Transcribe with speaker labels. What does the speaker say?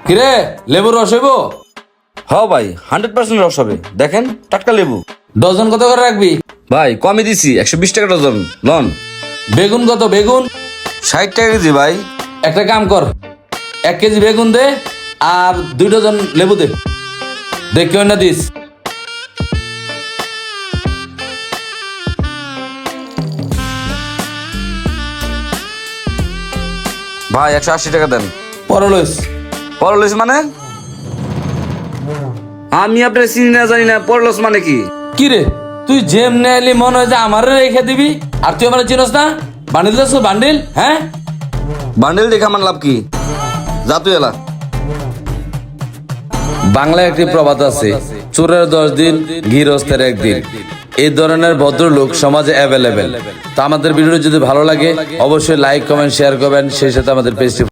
Speaker 1: কিরে লেবুর রস হইব?
Speaker 2: হ্যাঁ ভাই 100% রস হবে, দেখেন টাটকা লেবু।
Speaker 1: ডজন কত করে রাখবি?
Speaker 2: ভাই কমই দিছি, 120 টাকা ডজন লন।
Speaker 1: বেগুন কত? বেগুন
Speaker 2: 60 টাকা কেজি ভাই।
Speaker 1: একটা কাম কর, 1 কেজি বেগুন দে আর 2 ডজন লেবু দে। দেখ কেউ না দিস।
Speaker 2: ভাই 180 টাকা দেন।
Speaker 1: পরলইস
Speaker 2: পরলস মানে? আমি আপনার চিনি না জানি না, পরলস মানে কি?
Speaker 1: কি রে তুই যেমনে এলি মনে হয় যে আমারে রেখে দিবি, আর তুই আমার চিনস না? বান্ডিল দাস বান্ডিল, হ্যাঁ?
Speaker 2: বান্ডেল দেখে আমার লাভ কি? যা তুই এলা।
Speaker 1: বাংলায় একটি প্রবাদ আছে, চোরের 10 দিন গৃহস্থের 1 দিন। এই ধরনের ভদ্রলোক সমাজে অ্যাভেলেবেল। তো আমাদের ভিডিও যদি ভালো লাগে অবশ্যই লাইক কমেন্ট শেয়ার করবেন, সেই সাথে আমাদের পেজটি